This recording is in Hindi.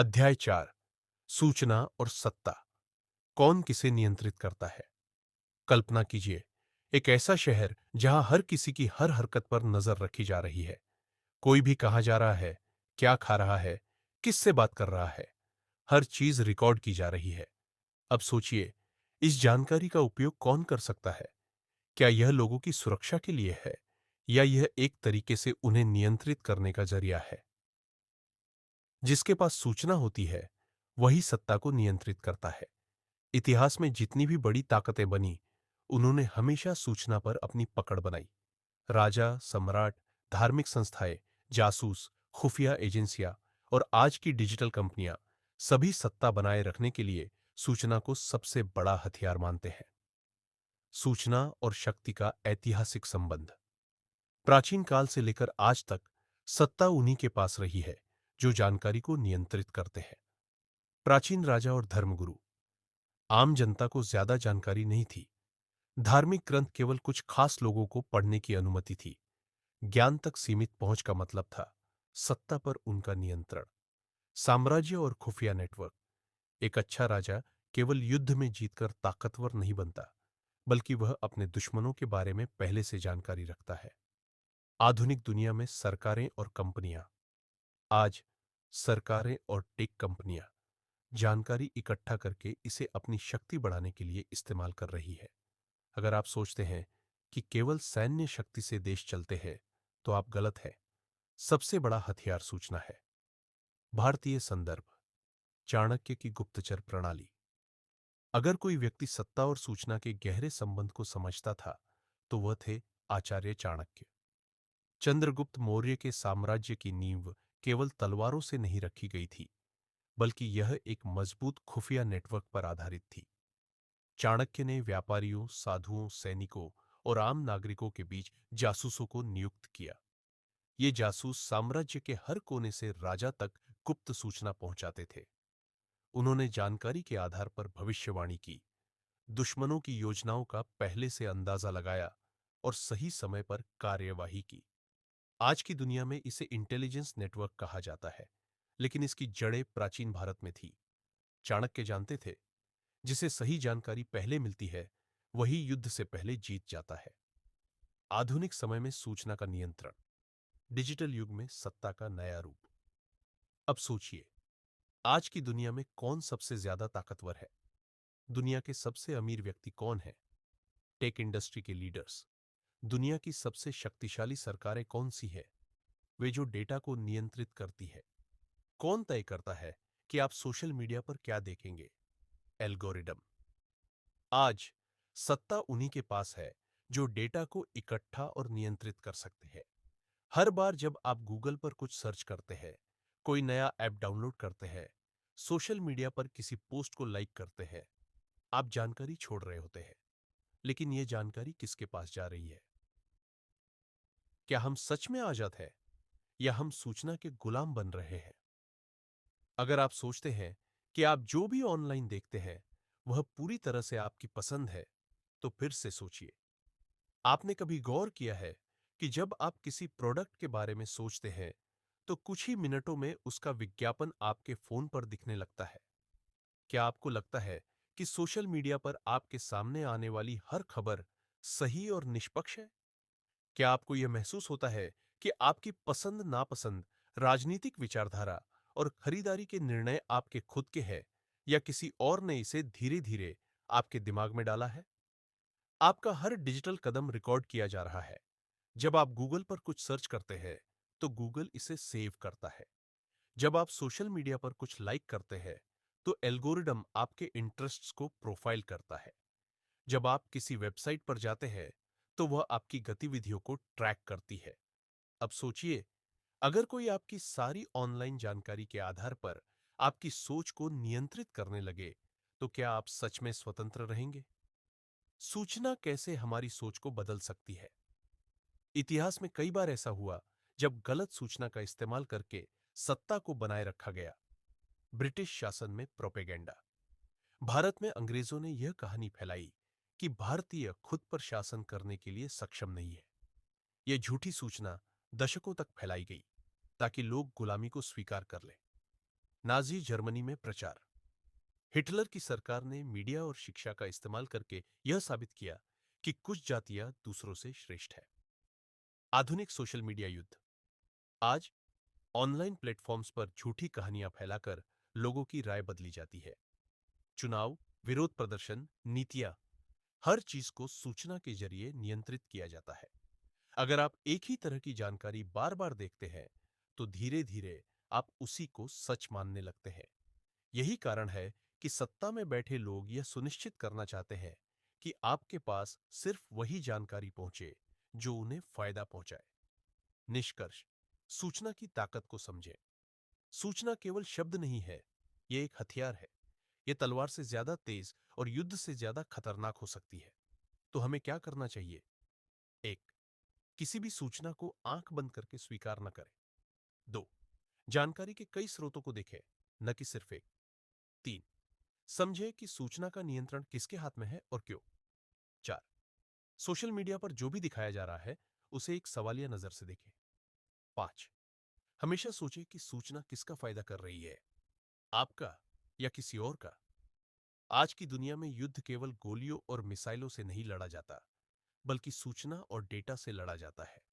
अध्याय 4। सूचना और सत्ता। कौन किसे नियंत्रित करता है। कल्पना कीजिए, एक ऐसा शहर जहां हर किसी की हर हरकत पर नजर रखी जा रही है। कोई भी कहां जा रहा है, क्या खा रहा है, किससे बात कर रहा है, हर चीज रिकॉर्ड की जा रही है। अब सोचिए, इस जानकारी का उपयोग कौन कर सकता है। क्या यह लोगों की सुरक्षा के लिए है, या यह एक तरीके से उन्हें नियंत्रित करने का जरिया है। जिसके पास सूचना होती है, वही सत्ता को नियंत्रित करता है। इतिहास में जितनी भी बड़ी ताकतें बनी, उन्होंने हमेशा सूचना पर अपनी पकड़ बनाई। राजा, सम्राट, धार्मिक संस्थाएं, जासूस, खुफिया एजेंसियां और आज की डिजिटल कंपनियां सभी सत्ता बनाए रखने के लिए सूचना को सबसे बड़ा हथियार मानते हैं। सूचना और शक्ति का ऐतिहासिक संबंध। प्राचीन काल से लेकर आज तक सत्ता उन्हीं के पास रही है जो जानकारी को नियंत्रित करते हैं। प्राचीन राजा और धर्मगुरु। आम जनता को ज्यादा जानकारी नहीं थी। धार्मिक ग्रंथ केवल कुछ खास लोगों को पढ़ने की अनुमति थी। ज्ञान तक सीमित पहुंच का मतलब था सत्ता पर उनका नियंत्रण। साम्राज्य और खुफिया नेटवर्क। एक अच्छा राजा केवल युद्ध में जीतकर ताकतवर नहीं बनता, बल्कि वह अपने दुश्मनों के बारे में पहले से जानकारी रखता है। आधुनिक दुनिया में सरकारें और कंपनियां। आज सरकारें और टेक कंपनियां जानकारी इकट्ठा करके इसे अपनी शक्ति बढ़ाने के लिए इस्तेमाल कर रही है। अगर आप सोचते हैं कि केवल सैन्य शक्ति से देश चलते हैं, तो आप गलत हैं। सबसे बड़ा हथियार सूचना है। भारतीय संदर्भ। चाणक्य की गुप्तचर प्रणाली। अगर कोई व्यक्ति सत्ता और सूचना के गहरे संबंध को समझता था, तो वह थे आचार्य चाणक्य। चंद्रगुप्त मौर्य के साम्राज्य की नींव केवल तलवारों से नहीं रखी गई थी, बल्कि यह एक मजबूत खुफिया नेटवर्क पर आधारित थी। चाणक्य ने व्यापारियों, साधुओं, सैनिकों और आम नागरिकों के बीच जासूसों को नियुक्त किया। ये जासूस साम्राज्य के हर कोने से राजा तक गुप्त सूचना पहुंचाते थे। उन्होंने जानकारी के आधार पर भविष्यवाणी की, दुश्मनों की योजनाओं का पहले से अंदाजा लगाया और सही समय पर कार्यवाही की। आज की दुनिया में इसे इंटेलिजेंस नेटवर्क कहा जाता है, लेकिन इसकी जड़ें प्राचीन भारत में थी। चाणक्य जानते थे, जिसे सही जानकारी पहले मिलती है, वही युद्ध से पहले जीत जाता है। आधुनिक समय में सूचना का नियंत्रण। डिजिटल युग में सत्ता का नया रूप। अब सोचिए, आज की दुनिया में कौन सबसे ज्यादा ताकतवर है। दुनिया के सबसे अमीर व्यक्ति कौन है। टेक इंडस्ट्री के लीडर्स। दुनिया की सबसे शक्तिशाली सरकारें कौन सी है, वे जो डेटा को नियंत्रित करती है। कौन तय करता है कि आप सोशल मीडिया पर क्या देखेंगे। एल्गोरिदम। आज सत्ता उन्हीं के पास है जो डेटा को इकट्ठा और नियंत्रित कर सकते हैं। हर बार जब आप गूगल पर कुछ सर्च करते हैं, कोई नया ऐप डाउनलोड करते हैं, सोशल मीडिया पर किसी पोस्ट को लाइक करते हैं, आप जानकारी छोड़ रहे होते हैं। लेकिन यह जानकारी किसके पास जा रही है। क्या हम सच में आजाद हैं, या हम सूचना के गुलाम बन रहे हैं। अगर आप सोचते हैं कि आप जो भी ऑनलाइन देखते हैं वह पूरी तरह से आपकी पसंद है, तो फिर से सोचिए। आपने कभी गौर किया है कि जब आप किसी प्रोडक्ट के बारे में सोचते हैं, तो कुछ ही मिनटों में उसका विज्ञापन आपके फोन पर दिखने लगता है। क्या आपको लगता है कि सोशल मीडिया पर आपके सामने आने वाली हर खबर सही और निष्पक्ष है। क्या आपको यह महसूस होता है कि आपकी पसंद नापसंद, राजनीतिक विचारधारा और खरीदारी के निर्णय आपके खुद के हैं, या किसी और ने इसे धीरे धीरे आपके दिमाग में डाला है। आपका हर डिजिटल कदम रिकॉर्ड किया जा रहा है। जब आप गूगल पर कुछ सर्च करते हैं, तो गूगल इसे सेव करता है। जब आप सोशल मीडिया पर कुछ लाइक करते हैं, तो एल्गोरिदम आपके इंटरेस्ट्स को प्रोफाइल करता है। जब आप किसी वेबसाइट पर जाते हैं, तो वह आपकी गतिविधियों को ट्रैक करती है। अब सोचिए, अगर कोई आपकी सारी ऑनलाइन जानकारी के आधार पर आपकी सोच को नियंत्रित करने लगे, तो क्या आप सच में स्वतंत्र रहेंगे। सूचना कैसे हमारी सोच को बदल सकती है। इतिहास में कई बार ऐसा हुआ जब गलत सूचना का इस्तेमाल करके सत्ता को बनाए रखा गया। ब्रिटिश शासन में प्रोपेगेंडा। भारत में अंग्रेजों ने यह कहानी फैलाई कि भारतीय खुद पर शासन करने के लिए सक्षम नहीं है। यह झूठी सूचना दशकों तक फैलाई गई, ताकि लोग गुलामी को स्वीकार कर लें। नाजी जर्मनी में प्रचार। हिटलर की सरकार ने मीडिया और शिक्षा का इस्तेमाल करके यह साबित किया कि कुछ जातियां दूसरों से श्रेष्ठ है। आधुनिक सोशल मीडिया युद्ध। आज ऑनलाइन प्लेटफॉर्म्स पर झूठी कहानियां फैलाकर लोगों की राय बदली जाती है। चुनाव, विरोध प्रदर्शन, नीतियां, हर चीज को सूचना के जरिए नियंत्रित किया जाता है। अगर आप एक ही तरह की जानकारी बार बार देखते हैं, तो धीरे धीरे आप उसी को सच मानने लगते हैं। यही कारण है कि सत्ता में बैठे लोग यह सुनिश्चित करना चाहते हैं कि आपके पास सिर्फ वही जानकारी पहुंचे जो उन्हें फायदा पहुंचाए। निष्कर्ष। सूचना की ताकत को समझें। सूचना केवल शब्द नहीं है, यह एक हथियार है। यह तलवार से ज्यादा तेज और युद्ध से ज्यादा खतरनाक हो सकती है। तो हमें क्या करना चाहिए? एक, किसी भी सूचना को आंख बंद करके स्वीकार न करें। दो, जानकारी के कई स्रोतों को देखें, न कि सिर्फ एक। तीन, समझे कि सूचना का नियंत्रण किसके हाथ में है और क्यों। चार, सोशल मीडिया पर जो भी दिखाया जा रहा है, उसे एक सवालिया नजर से देखें। पांच, हमेशा सोचें कि सूचना किसका फायदा कर रही है, आपका या किसी और का। आज की दुनिया में युद्ध केवल गोलियों और मिसाइलों से नहीं लड़ा जाता, बल्कि सूचना और डेटा से लड़ा जाता है।